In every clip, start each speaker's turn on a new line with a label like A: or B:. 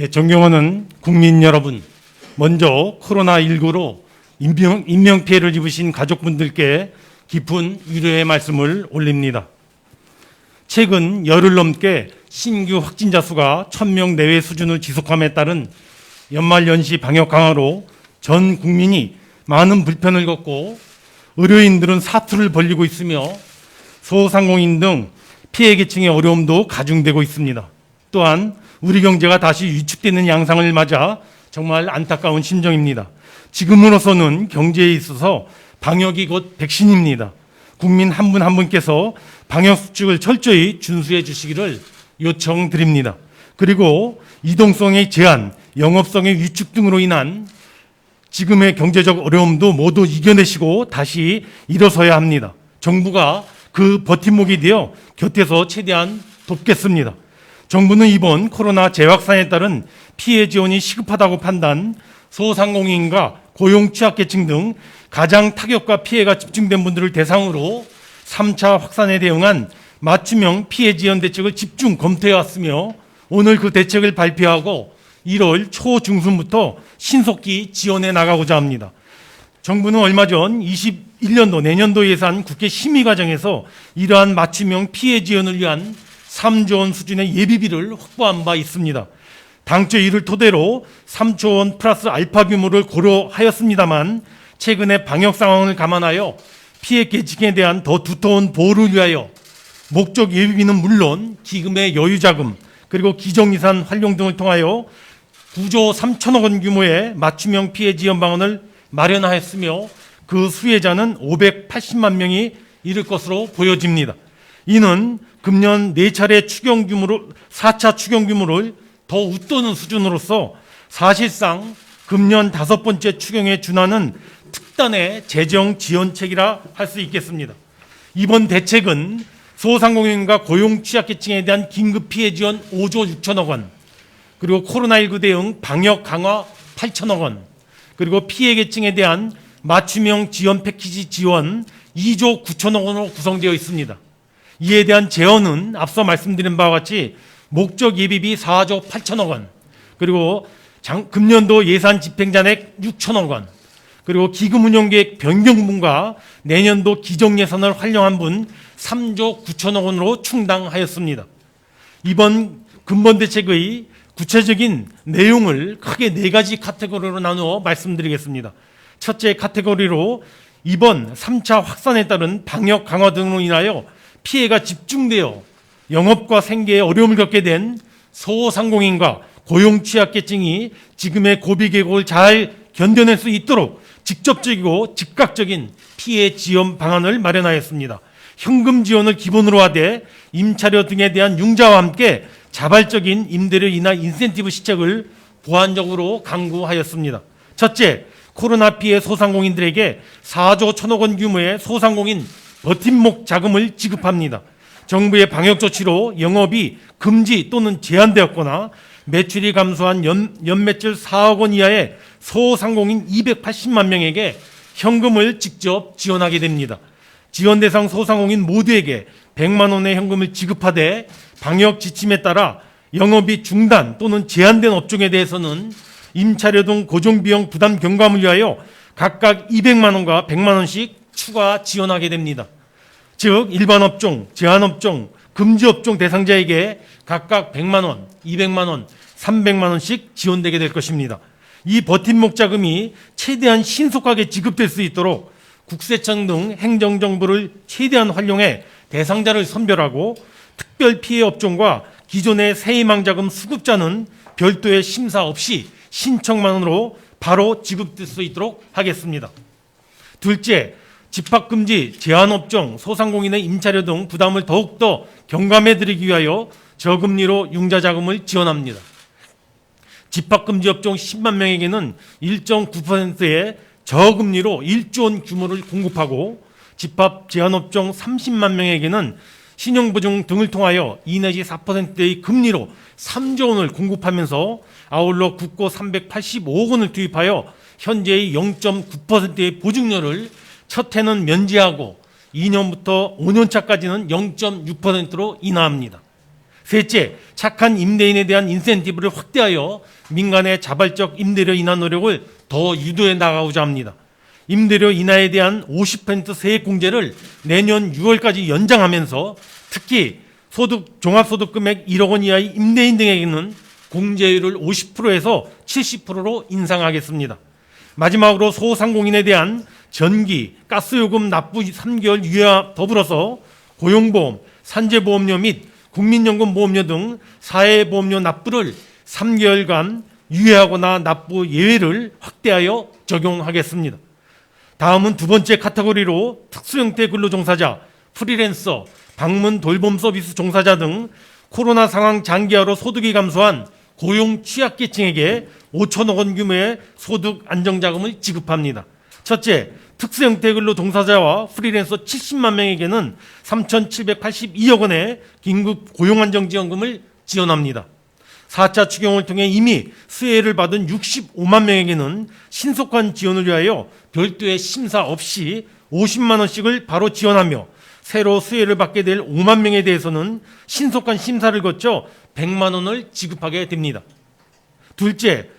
A: 존경하는 국민 여러분, 먼저 코로나19로 인명피해를 입으신 가족분들께 깊은 위로의 말씀을 올립니다. 최근 열흘 넘게 신규 확진자 수가 1000명 내외 수준을 지속함에 따른 연말연시 방역 강화로 전 국민이 많은 불편을 겪고 의료인들은 사투를 벌이고 있으며 소상공인 등 피해 계층의 어려움도 가중되고 있습니다. 또한 우리 경제가 다시 위축되는 양상을 맞아 정말 안타까운 심정입니다. 지금으로서는 경제에 있어서 방역이 곧 백신입니다. 국민 한 분 한 분께서 방역 수칙을 철저히 준수해 주시기를 요청드립니다. 그리고 이동성의 제한, 영업성의 위축 등으로 인한 지금의 경제적 어려움도 모두 이겨내시고 다시 일어서야 합니다. 정부가 그 버팀목이 되어 곁에서 최대한 돕겠습니다. 정부는 이번 코로나 재확산에 따른 피해 지원이 시급하다고 판단, 소상공인과 고용 취약계층 등 가장 타격과 피해가 집중된 분들을 대상으로 3차 확산에 대응한 맞춤형 피해 지원 대책을 집중 검토해 왔으며 오늘 그 대책을 발표하고 1월 초중순부터 신속히 지원해 나가고자 합니다. 정부는 얼마 전 21년도 내년도 예산 국회 심의 과정에서 이러한 맞춤형 피해 지원을 위한 3조 원 수준의 예비비를 확보한 바 있습니다. 당초 이를 토대로 3조 원 플러스 알파 규모를 고려하였습니다만 최근의 방역 상황을 감안하여 피해 계층에 대한 더 두터운 보호를 위하여 목적 예비비는 물론 기금의 여유자금 그리고 기정예산 활용 등을 통하여 9조 3천억 원 규모의 맞춤형 피해 지원 방안을 마련하였으며 그 수혜자는 580만 명이 이를 것으로 보여집니다. 이는 금년 4차례 추경 규모로 4차 추경 규모를 더 웃도는 수준으로서 사실상 금년 5번째 추경에 준하는 특단의 재정 지원책이라 할 수 있겠습니다. 이번 대책은 소상공인과 고용 취약계층에 대한 긴급 피해 지원 5조 6천억 원, 그리고 코로나19 대응 방역 강화 8천억 원, 그리고 피해 계층에 대한 맞춤형 지원 패키지 지원 2조 9천억 원으로 구성되어 있습니다. 이에 대한 재원은 앞서 말씀드린 바와 같이 목적 예비비 4조 8천억 원, 그리고 금년도 예산 집행잔액 6천억 원, 그리고 기금 운영계획 변경분과 내년도 기정예산을 활용한 분 3조 9천억 원으로 충당하였습니다. 이번 근본대책의 구체적인 내용을 크게 4가지 카테고리로 나누어 말씀드리겠습니다. 첫째 카테고리로 이번 3차 확산에 따른 방역 강화 등으로 인하여 피해가 집중되어 영업과 생계에 어려움을 겪게 된 소상공인과 고용 취약계층이 지금의 고비 계곡을 잘 견뎌낼 수 있도록 직접적이고 즉각적인 피해 지원 방안을 마련하였습니다. 현금 지원을 기본으로 하되 임차료 등에 대한 융자와 함께 자발적인 임대료 인하 인센티브 시책을 보완적으로 강구하였습니다. 첫째, 코로나 피해 소상공인들에게 4조 1천억 원 규모의 소상공인 버팀목 자금을 지급합니다. 정부의 방역 조치로 영업이 금지 또는 제한되었거나 매출이 감소한 연매출 4억 원 이하의 소상공인 280만 명에게 현금을 직접 지원하게 됩니다. 지원 대상 소상공인 모두에게 100만 원의 현금을 지급하되 방역 지침에 따라 영업이 중단 또는 제한된 업종에 대해서는 임차료 등 고정비용 부담 경감을 위하여 각각 200만 원과 100만 원씩 추가 지원하게 됩니다. 즉 일반 업종, 제한 업종, 금지 업종 대상자에게 각각 100만 원, 200만 원, 300만 원씩 지원되게 될 것입니다. 이 버팀목 자금이 최대한 신속하게 지급될 수 있도록 국세청 등 행정정보를 최대한 활용해 대상자를 선별하고 특별 피해 업종과 기존의 세희망자금 수급자는 별도의 심사 없이 신청만으로 바로 지급될 수 있도록 하겠습니다. 둘째, 집합금지, 제한업종, 소상공인의 임차료 등 부담을 더욱더 경감해드리기 위하여 저금리로 융자자금을 지원합니다. 집합금지 업종 10만 명에게는 1.9%의 저금리로 1조 원 규모를 공급하고 집합 제한업종 30만 명에게는 신용보증 등을 통하여 2 내지 4%의 금리로 3조 원을 공급하면서 아울러 국고 385억 원을 투입하여 현재의 0.9%의 보증료를 첫 해는 면제하고 2년부터 5년 차까지는 0.6%로 인하합니다. 셋째, 착한 임대인에 대한 인센티브를 확대하여 민간의 자발적 임대료 인하 노력을 더 유도해 나가고자 합니다. 임대료 인하에 대한 50% 세액 공제를 내년 6월까지 연장하면서 특히 종합소득 금액 1억 원 이하의 임대인 등에게는 공제율을 50%에서 70%로 인상하겠습니다. 마지막으로 소상공인에 대한 전기, 가스요금 납부 3개월 유예와 더불어서 고용보험, 산재보험료 및 국민연금보험료 등 사회보험료 납부를 3개월간 유예하거나 납부 예외를 확대하여 적용하겠습니다. 다음은 두 번째 카테고리로 특수형태 근로종사자, 프리랜서, 방문 돌봄 서비스 종사자 등 코로나 상황 장기화로 소득이 감소한 고용 취약계층에게 5천억 원 규모의 소득 안정자금을 지급합니다. 첫째, 특수형태 근로 종사자와 프리랜서 70만 명에게는 3,782억 원의 긴급 고용안정지원금을 지원합니다. 4차 추경을 통해 이미 수혜를 받은 65만 명에게는 신속한 지원을 위하여 별도의 심사 없이 50만 원씩을 바로 지원하며 새로 수혜를 받게 될 5만 명에 대해서는 신속한 심사를 거쳐 100만 원을 지급하게 됩니다. 둘째,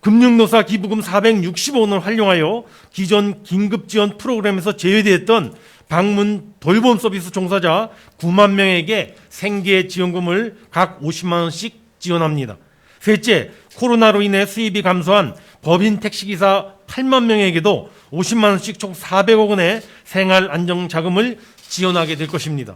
A: 금융노사 기부금 465원을 활용하여 기존 긴급지원 프로그램에서 제외되었던 방문 돌봄 서비스 종사자 9만 명에게 생계 지원금을 각 50만 원씩 지원합니다. 셋째, 코로나로 인해 수입이 감소한 법인 택시기사 8만 명에게도 50만 원씩 총 400억 원의 생활 안정 자금을 지원하게 될 것입니다.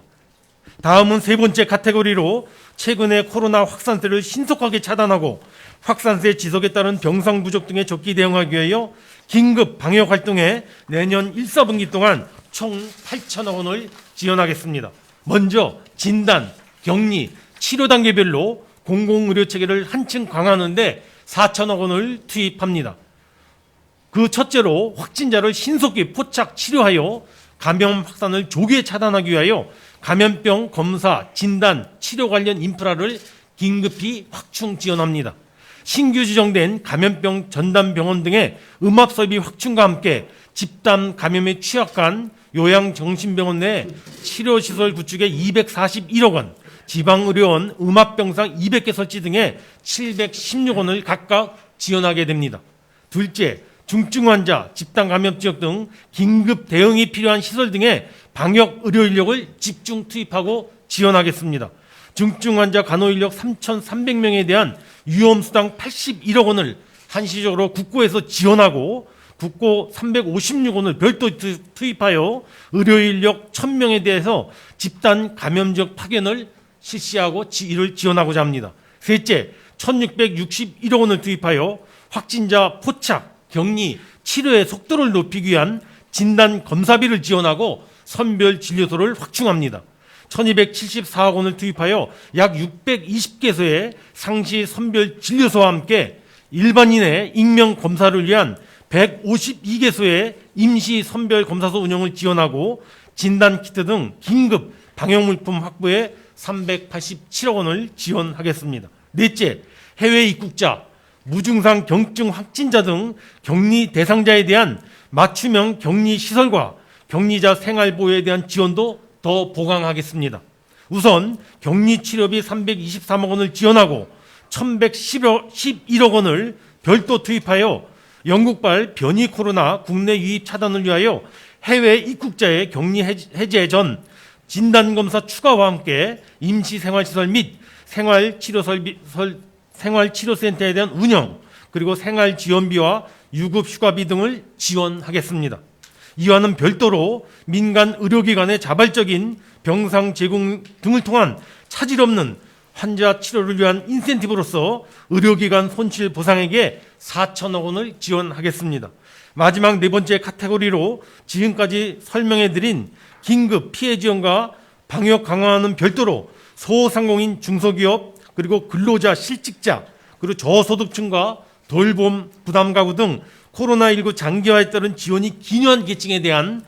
A: 다음은 세 번째 카테고리로 최근의 코로나 확산세를 신속하게 차단하고 확산세 지속에 따른 병상 부족 등에 적기 대응하기 위하여 긴급 방역 활동에 내년 1, 4분기 동안 총 8천억 원을 지원하겠습니다. 먼저 진단, 격리, 치료 단계별로 공공의료 체계를 한층 강화하는데 4천억 원을 투입합니다. 그 첫째로 확진자를 신속히 포착 치료하여 감염 확산을 조기에 차단하기 위하여 감염병 검사, 진단, 치료 관련 인프라를 긴급히 확충 지원합니다. 신규 지정된 감염병 전담병원 등의 음압 설비 확충과 함께 집단 감염에 취약한 요양정신병원 내 치료시설 구축에 241억 원, 지방의료원 음압병상 200개 설치 등에 716억 원을 각각 지원하게 됩니다. 둘째, 중증 환자, 집단 감염 지역 등 긴급 대응이 필요한 시설 등에 방역 의료 인력을 집중 투입하고 지원하겠습니다. 중증 환자 간호 인력 3,300명에 대한 위험수당 81억 원을 한시적으로 국고에서 지원하고 국고 356원을 별도 투입하여 의료 인력 1,000명에 대해서 집단 감염 지역 파견을 실시하고 이를 지원하고자 합니다. 셋째, 1,661억 원을 투입하여 확진자 포착, 격리, 치료의 속도를 높이기 위한 진단 검사비를 지원하고 선별 진료소를 확충합니다. 1,274억 원을 투입하여 약 620개소의 상시 선별 진료소와 함께 일반인의 익명 검사를 위한 152개소의 임시 선별 검사소 운영을 지원하고 진단 키트 등 긴급 방역물품 확보에 387억 원을 지원하겠습니다. 넷째, 해외 입국자, 무증상 경증 확진자 등 격리 대상자에 대한 맞춤형 격리 시설과 격리자 생활보호에 대한 지원도 더 보강하겠습니다. 우선 격리 치료비 323억 원을 지원하고 1,111억 원을 별도 투입하여 영국발 변이 코로나 국내 유입 차단을 위하여 해외 입국자의 격리 해제 전 진단검사 추가와 함께 임시생활시설 및 생활치료센터에 대한 운영, 그리고 생활지원비와 유급휴가비 등을 지원하겠습니다. 이와는 별도로 민간 의료기관의 자발적인 병상 제공 등을 통한 차질 없는 환자 치료를 위한 인센티브로서 의료기관 손실 보상액에 4천억 원을 지원하겠습니다. 마지막 네 번째 카테고리로 지금까지 설명해드린 긴급 피해 지원과 방역 강화는 별도로 소상공인 중소기업 그리고 근로자 실직자 그리고 저소득층과 돌봄 부담 가구 등 코로나19 장기화에 따른 지원이 기여한 계층에 대한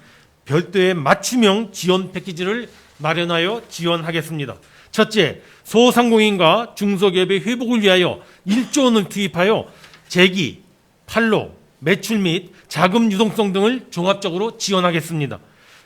A: 별도의 맞춤형 지원 패키지를 마련하여 지원하겠습니다. 첫째, 소상공인과 중소기업의 회복을 위하여 1조 원을 투입하여 재기, 판로, 매출 및 자금 유동성 등을 종합적으로 지원하겠습니다.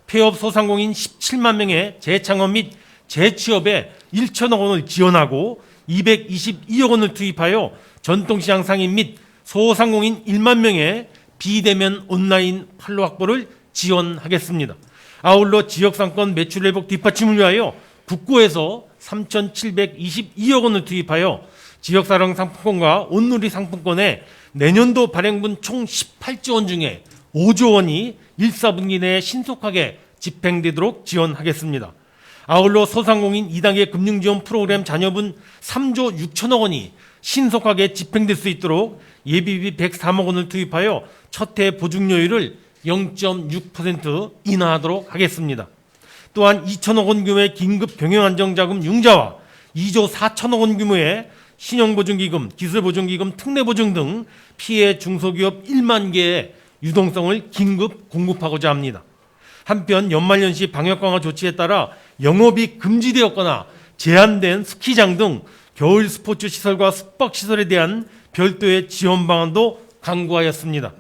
A: 폐업 소상공인 17만 명의 재창업 및 재취업에 1천억 원을 지원하고 222억 원을 투입하여 전통시장 상인 및 소상공인 1만 명의 비대면 온라인 판로 확보를 지원하겠습니다. 아울러 지역상권 매출 회복 뒷받침을 위하여 국고에서 3,722억 원을 투입하여 지역사랑 상품권과 온누리 상품권에 내년도 발행분 총 18조 원 중에 5조 원이 1사분기 내에 신속하게 집행되도록 지원하겠습니다. 아울러 소상공인 2단계 금융지원 프로그램 잔여분 3조 6천억 원이 신속하게 집행될 수 있도록 예비비 103억 원을 투입하여 첫해 보증료율을 0.6% 인하하도록 하겠습니다. 또한 2천억 원 규모의 긴급 경영안정자금 융자와 2조 4천억 원 규모의 신용보증기금, 기술보증기금, 특례보증 등 피해 중소기업 1만 개의 유동성을 긴급 공급하고자 합니다. 한편 연말연시 방역강화 조치에 따라 영업이 금지되었거나 제한된 스키장 등 겨울 스포츠 시설과 숙박시설에 대한 별도의 지원 방안도 강구하였습니다.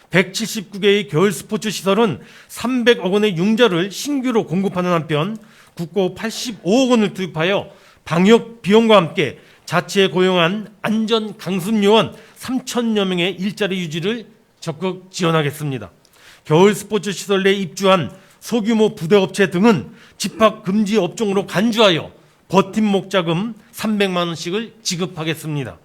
A: 179개의 겨울 스포츠 시설은 300억 원의 융자를 신규로 공급하는 한편 국고 85억 원을 투입하여 방역 비용과 함께 자체에 고용한 안전 강습요원 3천여 명의 일자리 유지를 적극 지원하겠습니다. 겨울 스포츠 시설 내 입주한 소규모 부대업체 등은 집합 금지 업종으로 간주하여 버팀목 자금 300만 원씩을 지급하겠습니다.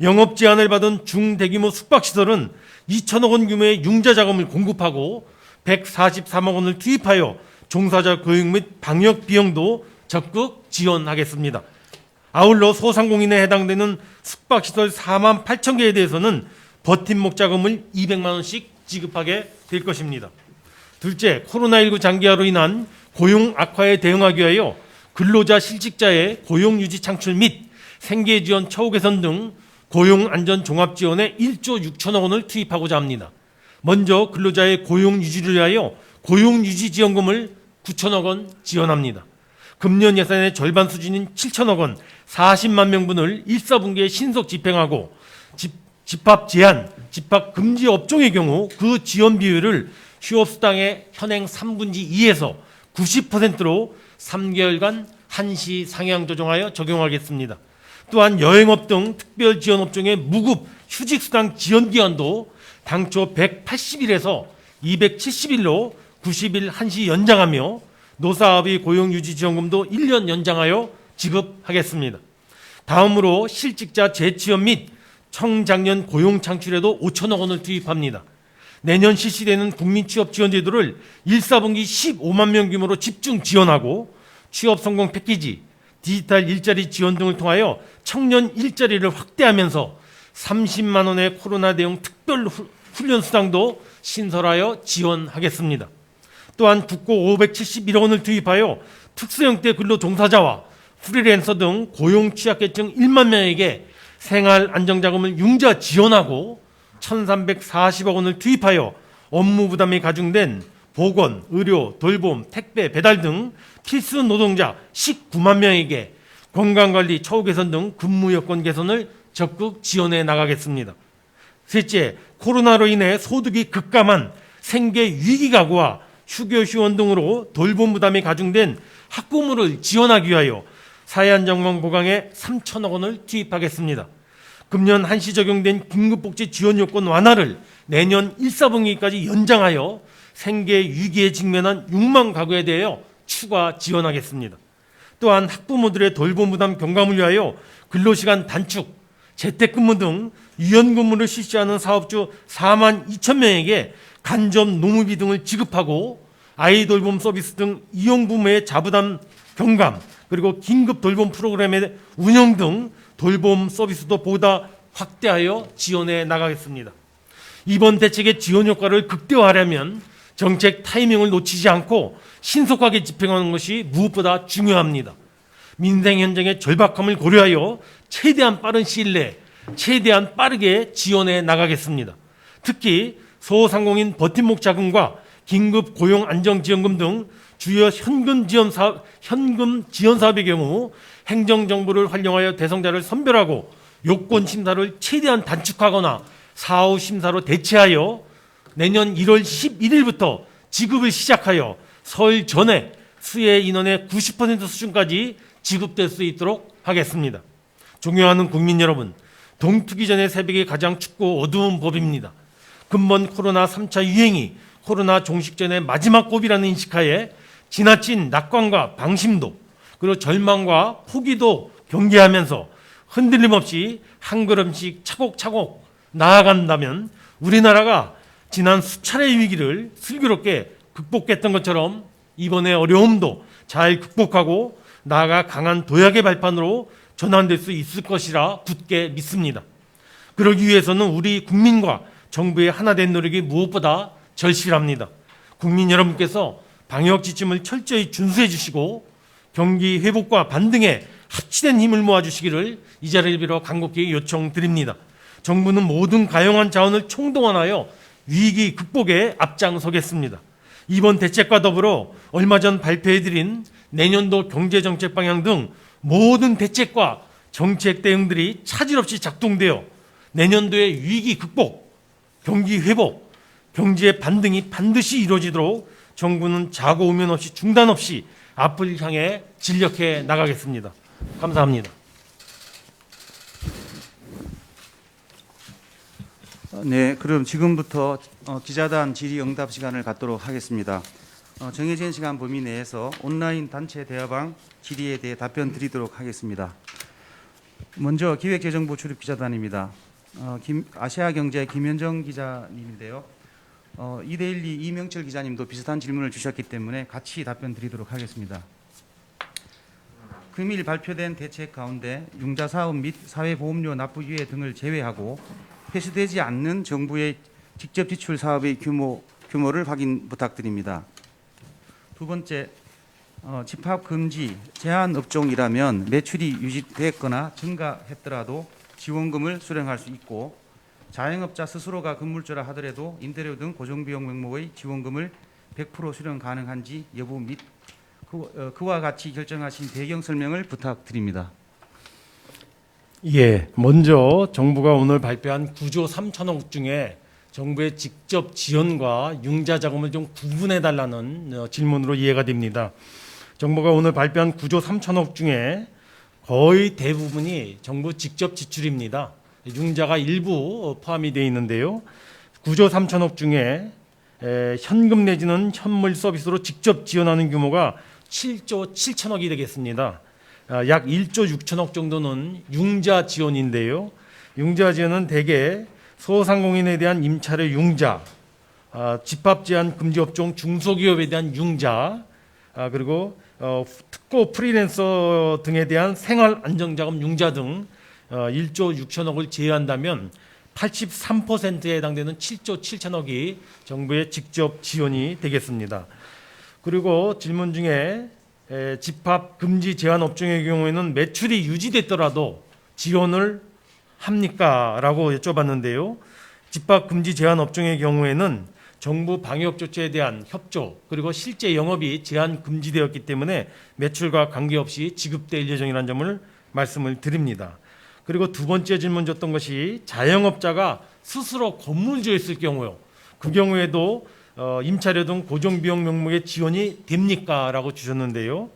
A: 영업 제한을 받은 중대규모 숙박시설은 2천억 원 규모의 융자 자금을 공급하고 143억 원을 투입하여 종사자 교육 및 방역 비용도 적극 지원하겠습니다. 아울러 소상공인에 해당되는 숙박시설 4만 8천 개에 대해서는 버팀목 자금을 200만 원씩 지급하게 될 것입니다. 둘째, 코로나19 장기화로 인한 고용 악화에 대응하기 위하여 근로자 실직자의 고용 유지 창출 및 생계 지원 처우 개선 등 고용 안전 종합 지원에 1조 6천억 원을 투입하고자 합니다. 먼저 근로자의 고용 유지를 위하여 고용 유지 지원금을 9천억 원 지원합니다. 금년 예산의 절반 수준인 7천억 원 40만 명분을 1사분기에 신속 집행하고 집합 제한, 집합 금지 업종의 경우 그 지원 비율을 휴업수당의 현행 3분의 2에서 90%로 3개월간 한시 상향 조정하여 적용하겠습니다. 또한 여행업 등 특별 지원 업종의 무급 휴직수당 지원 기한도 당초 180일에서 270일로 90일 한시 연장하며 노사업의 고용유지지원금도 1년 연장하여 지급하겠습니다. 다음으로 실직자 재취업 및 청장년 고용 창출에도 5천억 원을 투입합니다. 내년 실시되는 국민취업지원제도를 1사분기 15만 명 규모로 집중 지원하고 취업성공 패키지, 디지털 일자리 지원 등을 통하여 청년 일자리를 확대하면서 30만 원의 코로나 대응 특별 훈련 수당도 신설하여 지원하겠습니다. 또한 국고 571억 원을 투입하여 특수형태 근로 종사자와 프리랜서 등 고용 취약계층 1만 명에게 생활 안정자금을 융자 지원하고 1,340억 원을 투입하여 업무 부담이 가중된 보건, 의료, 돌봄, 택배, 배달 등 필수 노동자 19만 명에게 건강관리, 처우 개선 등 근무 여건 개선을 적극 지원해 나가겠습니다. 셋째, 코로나로 인해 소득이 급감한 생계 위기 가구와 휴교 휴원 등으로 돌봄 부담이 가중된 학부모를 지원하기 위하여 사회안정망 보강에 3천억 원을 투입하겠습니다. 금년 한시 적용된 긴급복지 지원 요건 완화를 내년 1사분기까지 연장하여 생계 위기에 직면한 6만 가구에 대하여 추가 지원하겠습니다. 또한 학부모들의 돌봄 부담 경감을 위하여 근로시간 단축, 재택근무 등 유연근무를 실시하는 사업주 4만 2천 명에게 간접 노무비 등을 지급하고 아이 돌봄 서비스 등 이용 부모의 자부담 경감, 그리고 긴급 돌봄 프로그램의 운영 등 돌봄 서비스도 보다 확대하여 지원해 나가겠습니다. 이번 대책의 지원 효과를 극대화하려면 정책 타이밍을 놓치지 않고 신속하게 집행하는 것이 무엇보다 중요합니다. 민생 현장의 절박함을 고려하여 최대한 빠른 시일 내에 최대한 빠르게 지원해 나가겠습니다. 특히 소상공인 버팀목 자금과 긴급 고용 안정지원금 등 주요 현금 지원 사업의 경우 행정정보를 활용하여 대상자를 선별하고 요건 심사를 최대한 단축하거나 사후 심사로 대체하여 내년 1월 11일부터 지급을 시작하여 설 전에 수혜 인원의 90% 수준까지 지급될 수 있도록 하겠습니다. 존경하는 국민 여러분, 동투기 전의 새벽이 가장 춥고 어두운 법입니다. 근본 코로나 3차 유행이 코로나 종식 전의 마지막 고비라는 인식하에 지나친 낙관과 방심도 그리고 절망과 포기도 경계하면서 흔들림 없이 한 걸음씩 차곡차곡 나아간다면 우리나라가 지난 수차례의 위기를 슬기롭게 극복했던 것처럼 이번의 어려움도 잘 극복하고 나아가 강한 도약의 발판으로 전환될 수 있을 것이라 굳게 믿습니다. 그러기 위해서는 우리 국민과 정부의 하나된 노력이 무엇보다 절실합니다. 국민 여러분께서 방역 지침을 철저히 준수해 주시고 경기 회복과 반등에 합치된 힘을 모아주시기를 이 자리를 빌어 간곡히 요청드립니다. 정부는 모든 가용한 자원을 총동원하여 위기 극복에 앞장서겠습니다. 이번 대책과 더불어 얼마 전 발표해드린 내년도 경제정책 방향 등 모든 대책과 정책 대응들이 차질 없이 작동되어 내년도의 위기 극복, 경기 회복, 경제의 반등이 반드시 이루어지도록 정부는 자고 우면 없이 중단 없이 앞을 향해 진력해 나가겠습니다. 감사합니다.
B: 네, 그럼 지금부터 기자단 질의응답 시간을 갖도록 하겠습니다. 정해진 시간 범위 내에서 온라인 단체 대화방 질의에 대해 답변 드리도록 하겠습니다. 먼저 기획재정부 출입 기자단입니다. 아시아경제 김현정 기자님인데요. 2대12 이명철 기자님도 비슷한 질문을 주셨기 때문에 같이 답변 드리도록 하겠습니다. 금일 발표된 대책 가운데 융자 사업 및 사회보험료 납부 유예 등을 제외하고 폐쇄되지 않는 정부의 직접 지출 사업의 규모를 확인 부탁드립니다. 두 번째, 집합 금지 제한 업종이라면 매출이 유지됐거나 증가했더라도 지원금을 수령할 수 있고 자영업자 스스로가 건물주라 하더라도 임대료 등 고정비용 명목의 지원금을 100% 수령 가능한지 여부 및 그와 같이 결정하신 배경 설명을 부탁드립니다.
A: 예, 먼저 정부가 오늘 발표한 9조 3천억 중에 정부의 직접 지원과 융자 자금을 좀 구분해 달라는 질문으로 이해가 됩니다. 정부가 오늘 발표한 9조 3천억 중에 거의 대부분이 정부 직접 지출입니다. 융자가 일부 포함이 되어 있는데요. 9조 3천억 중에 현금 내지는 현물 서비스로 직접 지원하는 규모가 7조 7천억이 되겠습니다. 약 1조 6천억 정도는 융자 지원인데요. 융자 지원은 대개 소상공인에 대한 임차료 융자, 집합 제한 금지 업종 중소기업에 대한 융자, 그리고 특고 프리랜서 등에 대한 생활 안정자금 융자 등 1조 6천억을 제외한다면 83%에 해당되는 7조 7천억이 정부의 직접 지원이 되겠습니다. 그리고 질문 중에 집합 금지 제한 업종의 경우에는 매출이 유지됐더라도 지원을 합니까? 라고 여쭤봤는데요. 집합 금지 제한 업종의 경우에는 정부 방역 조치에 대한 협조 그리고 실제 영업이 제한 금지되었기 때문에 매출과 관계없이 지급될 예정이라는 점을 말씀을 드립니다. 그리고 두 번째 질문 줬던 것이 자영업자가 스스로 건물주였을 경우요. 그 경우에도 임차료 등 고정비용 명목의 지원이 됩니까? 라고 주셨는데요.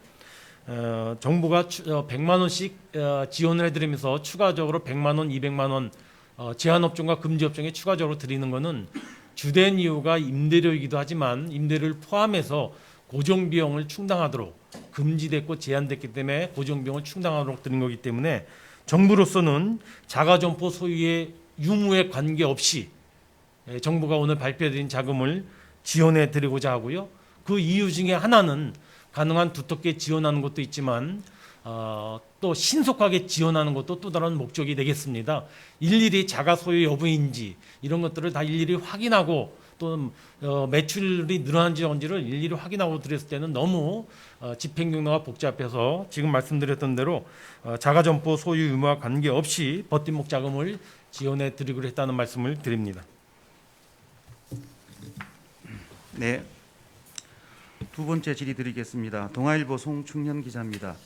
A: 정부가 100만 원씩 지원을 해드리면서 추가적으로 100만 원, 200만 원 제한업종과 금지업종에 추가적으로 드리는 것은 주된 이유가 임대료이기도 하지만 임대료를 포함해서 고정비용을 충당하도록 금지됐고 제한됐기 때문에 고정비용을 충당하도록 드린 거기 때문에 정부로서는 자가점포 소유의 유무에 관계없이 정부가 오늘 발표해드린 자금을 지원해 드리고자 하고요. 그 이유 중에 하나는 가능한 두텁게 지원하는 것도 있지만 또 신속하게 지원하는 것도 또 다른 목적이 되겠습니다. 일일이 자가 소유 여부인지 이런 것들을 다 일일이 확인하고 또 매출이 늘어난지 언지를 일일이 확인하고 드렸을 때는 너무 집행경로가 복잡해서 지금 말씀드렸던 대로 자가점포 소유 유무와 관계없이 버팀목 자금을 지원해 드리기로 했다는 말씀을 드립니다.
B: 네, 두 번째 질의 드리겠습니다. 동아일보 송충현 기자입니다.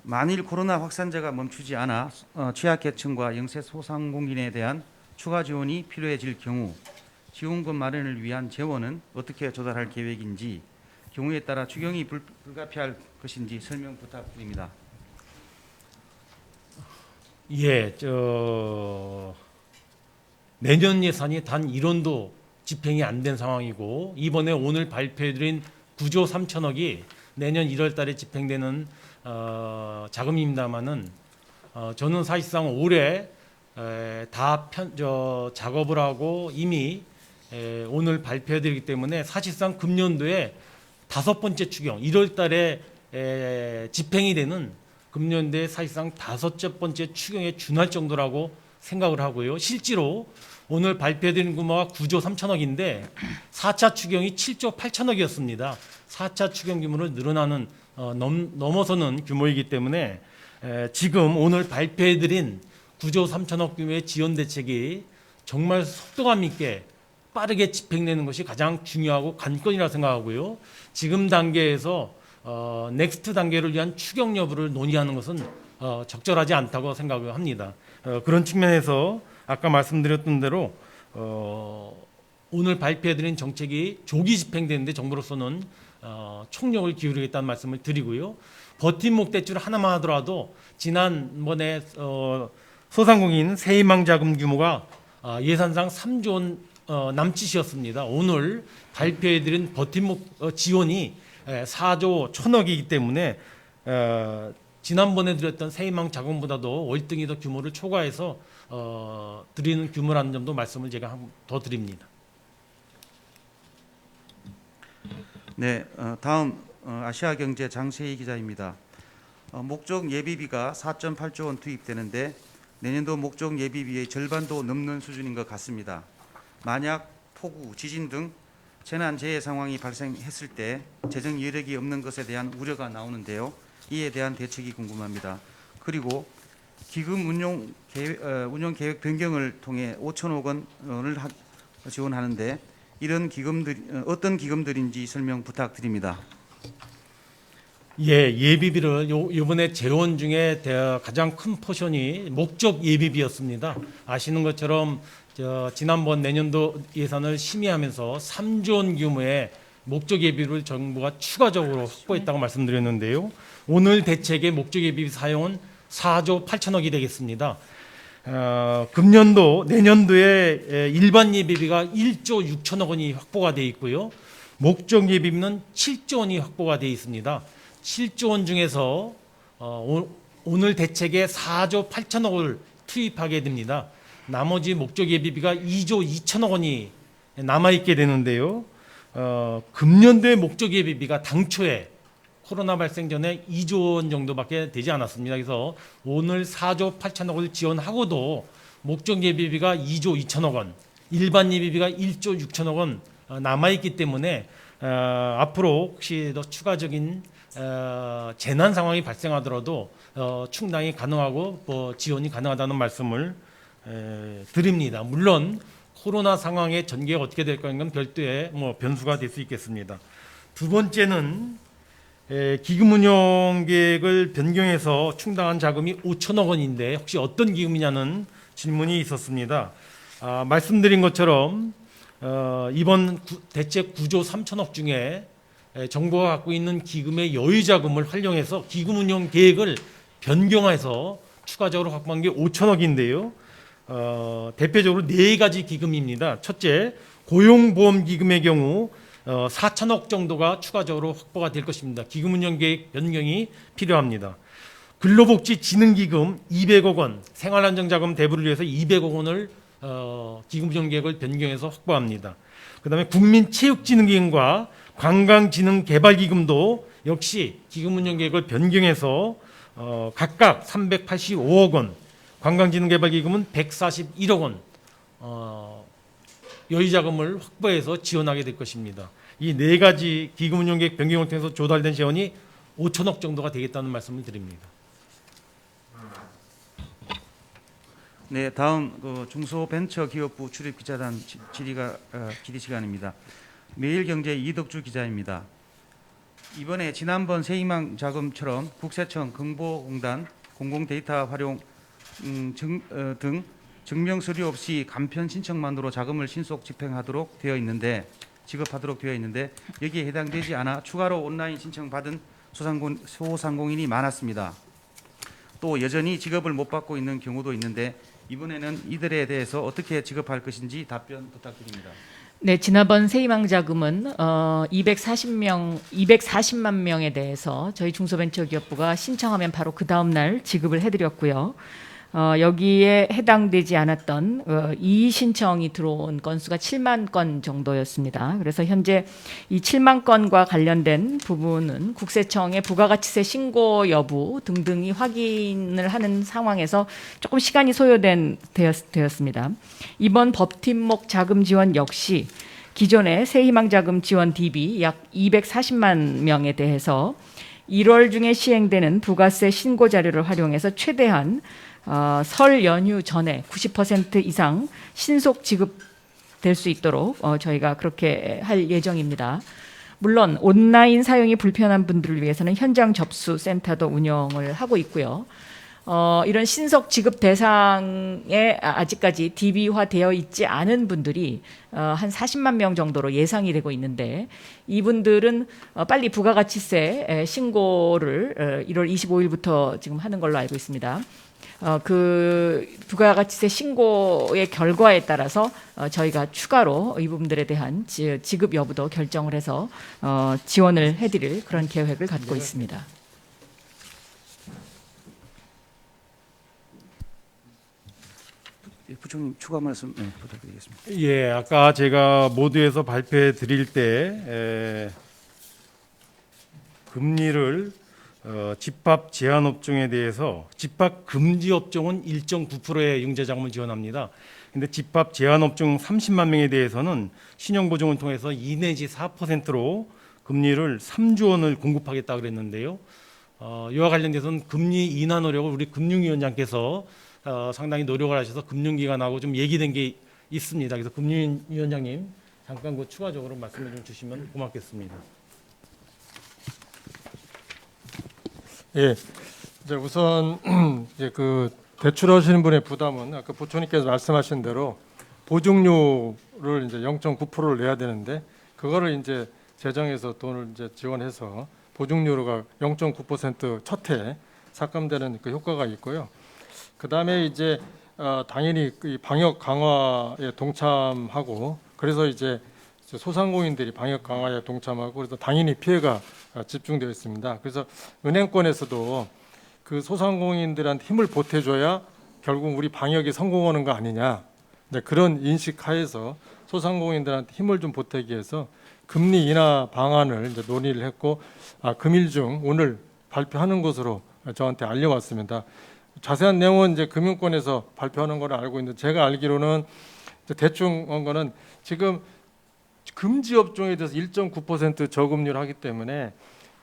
B: 만일 코로나 확산자가 멈추지 않아 취약계층과 영세 소상공인에 대한 추가 지원이 필요해질 경우 지원금 마련을 위한 재원은 어떻게 조달할 계획인지, 경우에 따라 추경이 불가피할 것인지 설명 부탁드립니다.
A: 예, 내년 예산이 단 1원도 집행이 안 된 상황이고 이번에 오늘 발표해드린 9조 3천억이 내년 1월 달에 집행되는 자금입니다마는 저는 사실상 올해 다 작업을 하고 이미 오늘 발표해드리기 때문에 사실상 금년도에 5번째 추경 1월 달에 집행이 되는 금년도에 사실상 5번째 추경에 준할 정도라고 생각을 하고요. 실제로 오늘 발표된 규모가 9조 3천억인데 4차 추경이 7조 8천억이었습니다. 4차 추경 규모를 늘어나는 넘어서는 규모이기 때문에 지금 오늘 발표해드린 9조 3천억 규모의 지원 대책이 정말 속도감 있게 빠르게 집행되는 것이 가장 중요하고 관건이라 생각하고요. 지금 단계에서 넥스트 단계를 위한 추경 여부를 논의하는 것은 적절하지 않다고 생각을 합니다. 그런 측면에서 아까 말씀드렸던 대로 오늘 발표해드린 정책이 조기 집행되는데 정부로서는 총력을 기울이겠다는 말씀을 드리고요. 버팀목 대출 하나만 하더라도 지난번에 소상공인 새희망 자금 규모가 예산상 3조 원 남짓이었습니다. 오늘 발표해드린 버팀목 지원이 4조 1천억이기 때문에 지난번에 드렸던 새희망 자금보다도 월등히 더 규모를 초과해서 드리는 규모라는 점도 말씀을 제가 더 드립니다.
B: 네, 다음 아시아경제 장세희 기자입니다. 목적 예비비가 4.8조 원 투입되는데 내년도 목적 예비비의 절반도 넘는 수준인 것 같습니다. 만약 폭우, 지진 등 재난재해 상황이 발생했을 때 재정 여력이 없는 것에 대한 우려가 나오는데요. 이에 대한 대책이 궁금합니다. 그리고 기금 운용 계획 변경을 통해 5천억 원을 지원하는데 이런 기금들 어떤 기금들인지 설명 부탁드립니다.
A: 예, 예비비를 이번에 재원 중에 가장 큰 포션이 목적 예비비였습니다. 아시는 것처럼 지난번 내년도 예산을 심의하면서 3조 원 규모의 목적 예비를 정부가 추가적으로 확보했다고 말씀드렸는데요. 오늘 대책의 목적 예비 사용은 4조 8천억이 되겠습니다. 금년도 내년도에 일반 예비비가 1조 6천억 원이 확보가 되어 있고요. 목적 예비비는 7조 원이 확보가 되어 있습니다. 7조 원 중에서 오늘 대책에 4조 8천억을 투입하게 됩니다. 나머지 목적 예비비가 2조 2천억 원이 남아있게 되는데요. 금년도의 목적 예비비가 당초에 코로나 발생 전에 2조 원 정도밖에 되지 않았습니다. 그래서 오늘 4조 8천억을 지원하고도 목적 예비비가 2조 2천억 원, 일반 예비비가 1조 6천억 원 남아있기 때문에 앞으로 혹시 더 추가적인 재난 상황이 발생하더라도 충당이 가능하고 지원이 가능하다는 말씀을 드립니다. 물론 코로나 상황의 전개가 어떻게 될 거는 별도의 변수가 될 수 있겠습니다. 두 번째는 기금 운용 계획을 변경해서 충당한 자금이 5천억 원인데 혹시 어떤 기금이냐는 질문이 있었습니다. 말씀드린 것처럼 이번 대책 9조 3천억 중에 정부가 갖고 있는 기금의 여유 자금을 활용해서 기금 운용 계획을 변경해서 추가적으로 확보한 게 5천억인데요. 대표적으로 네 가지 기금입니다. 첫째, 고용보험기금의 경우 4천억 정도가 추가적으로 확보가 될 것입니다. 기금 운영 계획 변경이 필요합니다. 근로복지진흥기금 200억 원, 생활안정자금 대부를 위해서 200억 원을 기금 운영 계획을 변경해서 확보합니다. 그다음에 국민체육진흥기금과 관광진흥개발기금도 역시 기금 운영 계획을 변경해서 각각 385억 원, 관광진흥개발기금은 141억 원 여유자금을 확보해서 지원하게 될 것입니다. 이 네 가지 기금 운용 계획 변경을 통해서 조달된 재원이 5천억 정도가 되겠다는 말씀을 드립니다.
B: 네, 다음 중소벤처기업부 출입기자단 질의 시간입니다. 매일경제 이덕주 기자입니다. 이번에 지난번 새희망 자금처럼 국세청, 금보공단, 공공데이터 활용 등 증명 서류 없이 간편 신청만으로 자금을 신속 집행하도록 되어 있는데 지급하도록 되어 있는데 여기에 해당되지 않아 추가로 온라인 신청받은 소상공인이 많았습니다. 또 여전히 지급을 못 받고 있는 경우도 있는데 이번에는 이들에 대해서 어떻게 지급할 것인지 답변 부탁드립니다.
C: 네, 지난번 세희망 자금은 240만 명에 대해서 저희 중소벤처기업부가 신청하면 바로 그 다음 날 지급을 해드렸고요. 여기에 해당되지 않았던 이의 신청이 들어온 건수가 7만 건 정도였습니다. 그래서 현재 이 7만 건과 관련된 부분은 국세청의 부가가치세 신고 여부 등등이 확인을 하는 상황에서 조금 시간이 되었습니다. 이번 법팀목 자금 지원 역시 기존의 새희망 자금 지원 DB 약 240만 명에 대해서 1월 중에 시행되는 부가세 신고 자료를 활용해서 최대한 설 연휴 전에 90% 이상 신속 지급될 수 있도록 저희가 그렇게 할 예정입니다. 물론 온라인 사용이 불편한 분들을 위해서는 현장 접수 센터도 운영을 하고 있고요. 이런 신속 지급 대상에 아직까지 DB화되어 있지 않은 분들이 한 40만 명 정도로 예상이 되고 있는데 이분들은 빨리 부가가치세 신고를 1월 25일부터 지금 하는 걸로 알고 있습니다. 그 부가가치세 신고의 결과에 따라서 저희가 추가로 이 부분들에 대한 지급 여부도 결정을 해서 지원을 해드릴 그런 계획을 갖고 있습니다.
B: 부총님 추가 말씀 부탁드리겠습니다.
A: 예, 아까 제가 모두에서 발표해 드릴 때 금리를 집합 제한 업종에 대해서 집합 금지 업종은 1.9%의 융자자금을 지원합니다. 근데 집합 제한 업종 30만 명에 대해서는 신용보증을 통해서 2 내지 4%로 금리를 3조 원을 공급하겠다 그랬는데요. 이와 관련돼서는 금리 인하 노력을 우리 금융위원장께서 상당히 노력을 하셔서 금융기관하고 좀 얘기된 게 있습니다. 그래서 금융위원장님 잠깐 그 추가적으로 말씀을 좀 주시면 고맙겠습니다.
D: 예, 이제 우선 이제 그 대출하시는 분의 부담은 아까 부총리께서 말씀하신 대로 보증료를 이제 0.9%를 내야 되는데 그거를 이제 재정에서 돈을 이제 지원해서 보증료가 0.9% 첫해 삭감되는 그 효과가 있고요. 그 다음에 이제 당연히 이 방역 강화에 동참하고 그래서 이제 소상공인들이 방역 강화에 동참하고 그래서 당연히 피해가 집중되어 있습니다. 그래서 은행권에서도 그 소상공인들한테 힘을 보태줘야 결국 우리 방역이 성공하는 거 아니냐. 네, 그런 인식 하에서 소상공인들한테 힘을 좀 보태기 위해서 금리 인하 방안을 이제 논의를 했고 금일 중 오늘 발표하는 것으로 저한테 알려왔습니다. 자세한 내용은 이제 금융권에서 발표하는 걸 알고 있는데 제가 알기로는 대충 한 거는 지금 금지 업종에 대해서 1.9% 저금리를 하기 때문에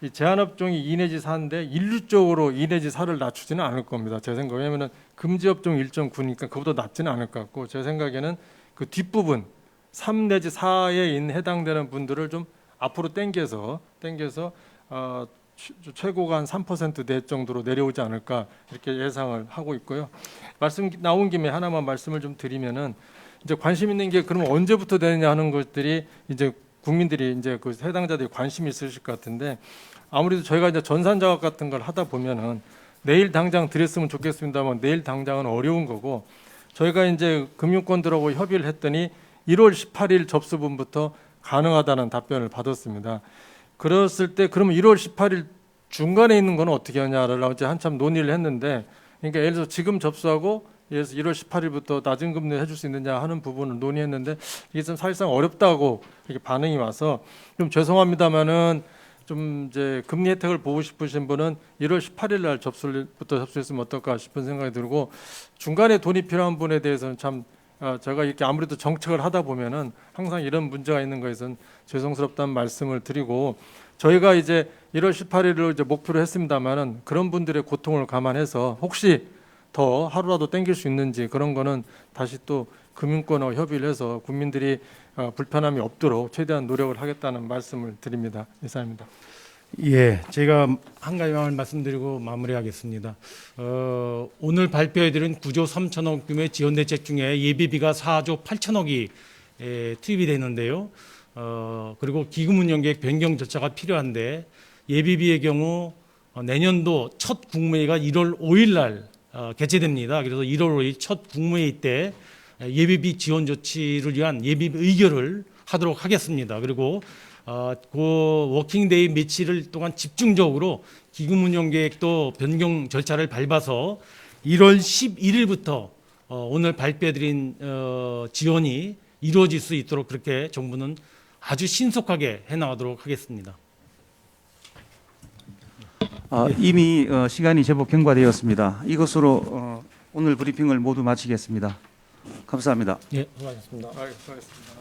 D: 이 제한 업종이 2 내지 4인데 일률적으로 2 내지 4를 낮추지는 않을 겁니다. 제 생각에 왜냐하면 금지 업종 1.9니까 그보다 낮지는 않을 것 같고 제 생각에는 그 뒷부분 3 내지 4에 해당되는 분들을 좀 앞으로 당겨서 최고가 한 3%대 정도로 내려오지 않을까 이렇게 예상을 하고 있고요. 말씀 나온 김에 하나만 말씀을 좀 드리면은 이제 관심 있는 게 그럼 언제부터 되느냐 하는 것들이 이제 국민들이 이제 그 해당자들이 관심이 있으실 것 같은데 아무래도 저희가 이제 전산작업 같은 걸 하다 보면은 내일 당장 드렸으면 좋겠습니다만 내일 당장은 어려운 거고 저희가 이제 금융권들하고 협의를 했더니 1월 18일 접수분부터 가능하다는 답변을 받았습니다. 그랬을 때 그러면 1월 18일 중간에 있는 건 어떻게 하냐를 이제 한참 논의를 했는데 그러니까 예를 들어서 지금 접수하고 예를 들어서 1월 18일부터 낮은 금리 해줄 수 있느냐 하는 부분을 논의했는데 이게 좀 사실상 어렵다고 이렇게 반응이 와서 좀 죄송합니다만은 좀 이제 금리 혜택을 보고 싶으신 분은 1월 18일 날 접수부터 접수했으면 어떨까 싶은 생각이 들고 중간에 돈이 필요한 분에 대해서는 참 제가 이렇게 아무래도 정책을 하다 보면은 항상 이런 문제가 있는 것에선 죄송스럽다는 말씀을 드리고 저희가 이제 1월 18일을 이제 목표로 했습니다만은 그런 분들의 고통을 감안해서 혹시 더 하루라도 땡길 수 있는지 그런 거는 다시 또 금융권하고 협의를 해서 국민들이 불편함이 없도록 최대한 노력을 하겠다는 말씀을 드립니다. 이상입니다.
A: 예, 제가 한 가지만 말씀드리고 마무리하겠습니다. 오늘 발표해드린 9조 3천억 규모의 지원 대책 중에 예비비가 4조 8천억이 투입이 되는데요. 그리고 기금 운영 계획 변경 절차가 필요한데 예비비의 경우 내년도 첫 국무회의가 1월 5일 날 개최됩니다. 그래서 1월 5일 첫 국무회의 때 예비비 지원 조치를 위한 예비 의결을 하도록 하겠습니다. 그리고 그 워킹데이 며칠 동안 집중적으로 기금 운영 계획도 변경 절차를 밟아서 1월 11일부터 오늘 발표해드린 지원이 이루어질 수 있도록 그렇게 정부는 아주 신속하게 해나가도록 하겠습니다.
B: 이미 시간이 제법 경과되었습니다. 이것으로 오늘 브리핑을 모두 마치겠습니다. 감사합니다.
A: 예, 수고하셨습니다.
D: 수고하셨습니다.